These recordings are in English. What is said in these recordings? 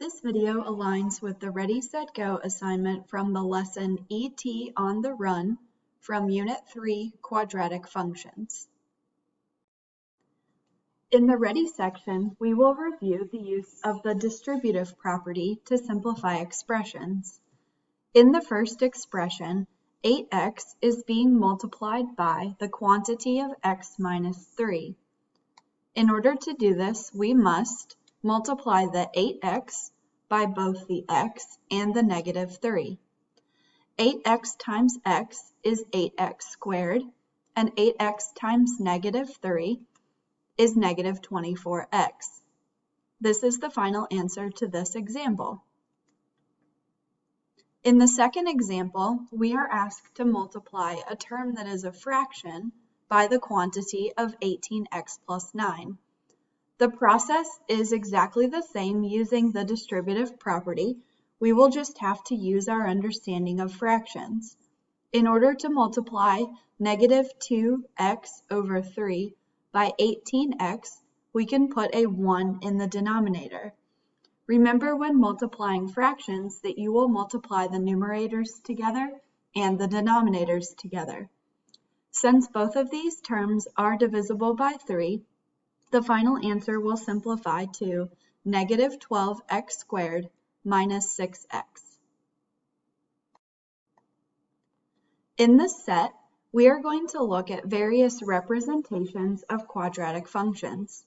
This video aligns with the Ready, Set, Go assignment from the lesson ET on the Run from Unit 3, Quadratic Functions. In the Ready section, we will review the use of the distributive property to simplify expressions. In the first expression, 8x is being multiplied by the quantity of x minus 3. In order to do this, we must multiply the 8x by both the x and the negative 3. 8x times x is 8x squared, and 8x times negative 3 is negative 24x. This is the final answer to this example. In the second example, we are asked to multiply a term that is a fraction by the quantity of 18x plus 9. The process is exactly the same using the distributive property. We will just have to use our understanding of fractions. In order to multiply negative 2x over 3 by 18x, we can put a 1 in the denominator. Remember when multiplying fractions that you will multiply the numerators together and the denominators together. Since both of these terms are divisible by 3, the final answer will simplify to negative 12x squared minus 6x. In this set, we are going to look at various representations of quadratic functions.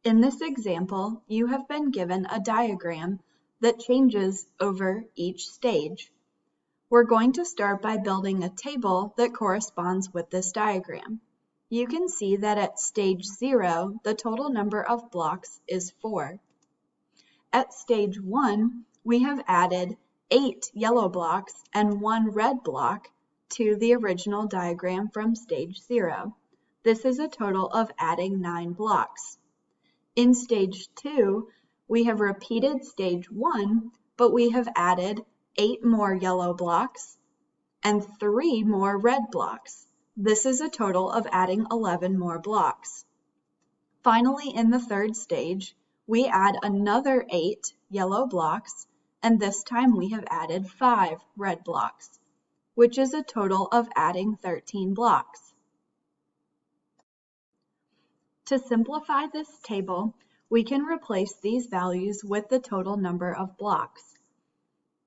In this example, you have been given a diagram that changes over each stage. We're going to start by building a table that corresponds with this diagram. You can see that at stage 0, the total number of blocks is 4. At stage 1, we have added 8 yellow blocks and 1 red block to the original diagram from stage 0. This is a total of adding 9 blocks. In stage 2, we have repeated stage 1, but we have added 8 more yellow blocks and 3 more red blocks. This is a total of adding 11 more blocks. Finally, in the third stage, we add another 8 yellow blocks, and this time we have added 5 red blocks, which is a total of adding 13 blocks. To simplify this table, we can replace these values with the total number of blocks.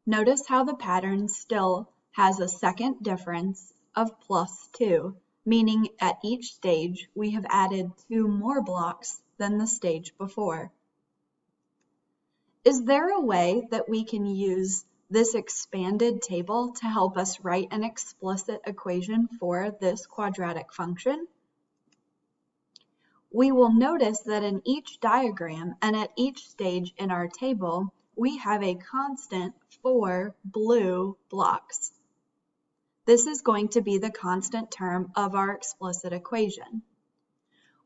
Notice how the pattern still has a second difference of plus 2, meaning at each stage we have added 2 more blocks than the stage before. Is there a way that we can use this expanded table to help us write an explicit equation for this quadratic function? We will notice that in each diagram and at each stage in our table, we have a constant 4 blue blocks. This is going to be the constant term of our explicit equation.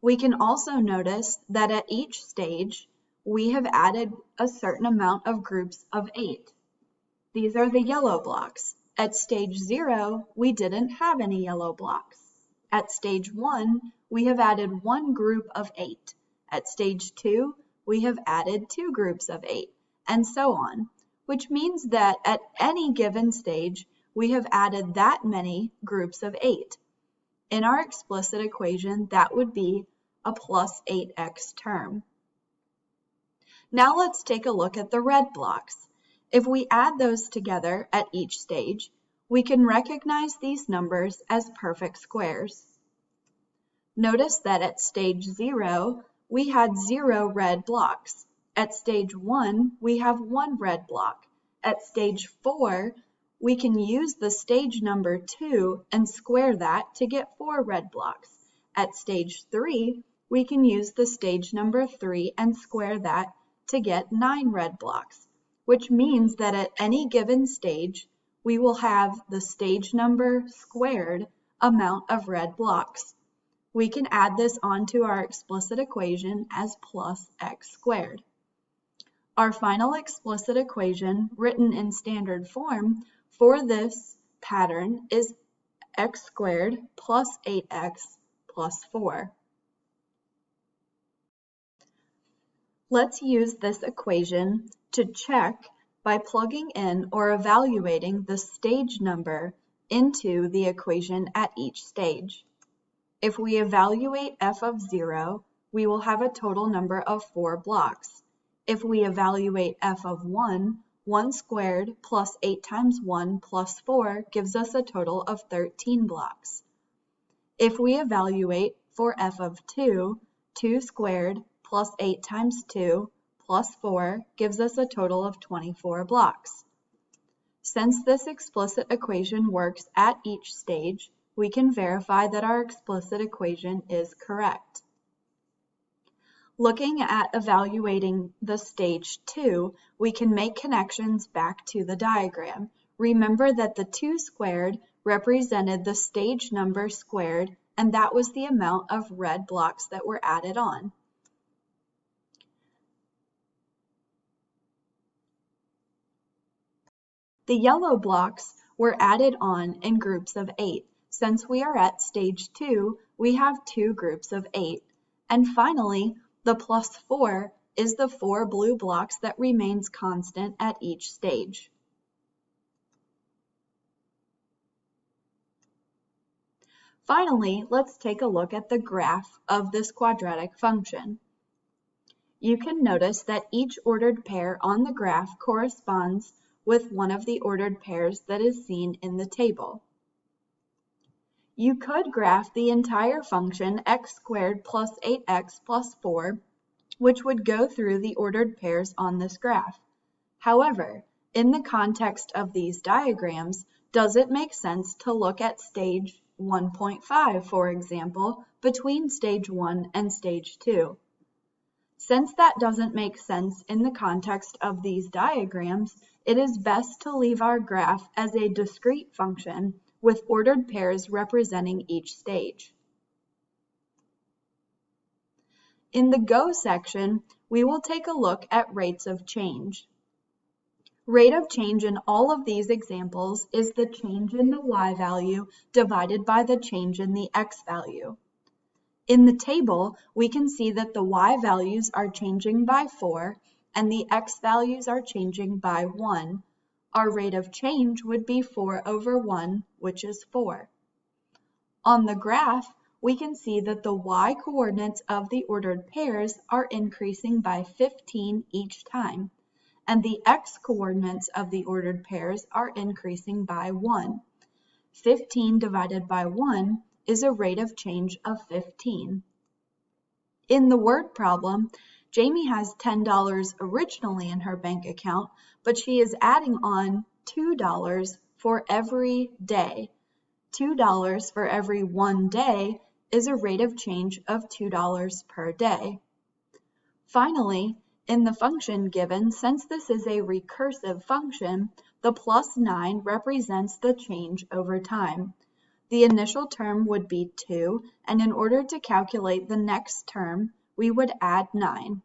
We can also notice that at each stage, we have added a certain amount of groups of 8. These are the yellow blocks. At stage 0, we didn't have any yellow blocks. At stage 1, we have added 1 group of 8. At stage 2, we have added 2 groups of 8, and so on, which means that at any given stage, we have added that many groups of 8. In our explicit equation, that would be a plus 8x term. Now let's take a look at the red blocks. If we add those together at each stage, we can recognize these numbers as perfect squares. Notice that at stage 0, we had 0 red blocks. At stage 1, we have 1 red block. At stage 4, we can use the stage number 2 and square that to get 4 red blocks. At stage 3, we can use the stage number 3 and square that to get 9 red blocks, which means that at any given stage, we will have the stage number squared amount of red blocks. We can add this onto our explicit equation as plus x squared. Our final explicit equation, written in standard form, for this pattern is x squared plus 8x plus 4. Let's use this equation to check by plugging in or evaluating the stage number into the equation at each stage. If we evaluate f of 0, we will have a total number of 4 blocks. If we evaluate f of 1, 1 squared plus 8 times 1 plus 4 gives us a total of 13 blocks. If we evaluate for f of 2, 2 squared plus 8 times 2 plus 4 gives us a total of 24 blocks. Since this explicit equation works at each stage, we can verify that our explicit equation is correct. Looking at evaluating the stage 2, we can make connections back to the diagram. Remember that the 2 squared represented the stage number squared, and that was the amount of red blocks that were added on. The yellow blocks were added on in groups of 8. Since we are at stage 2, we have 2 groups of 8. And finally, the plus 4 is the 4 blue blocks that remains constant at each stage. Finally, let's take a look at the graph of this quadratic function. You can notice that each ordered pair on the graph corresponds with one of the ordered pairs that is seen in the table. You could graph the entire function x squared plus 8x plus 4, which would go through the ordered pairs on this graph. However, in the context of these diagrams, does it make sense to look at stage 1.5, for example, between stage 1 and stage 2? Since that doesn't make sense in the context of these diagrams, it is best to leave our graph as a discrete function with ordered pairs representing each stage. In the Go section, we will take a look at rates of change. Rate of change in all of these examples is the change in the y value divided by the change in the x value. In the table, we can see that the y values are changing by 4 and the x values are changing by 1. Our rate of change would be 4 over 1, which is 4. On the graph, we can see that the y coordinates of the ordered pairs are increasing by 15 each time, and the x coordinates of the ordered pairs are increasing by 1. 15 divided by 1 is a rate of change of 15. In the word problem, Jamie has $10 originally in her bank account, but she is adding on $2 for every day. $2 for every 1 day is a rate of change of $2 per day. Finally, in the function given, since this is a recursive function, the plus 9 represents the change over time. The initial term would be 2, and in order to calculate the next term, we would add 9.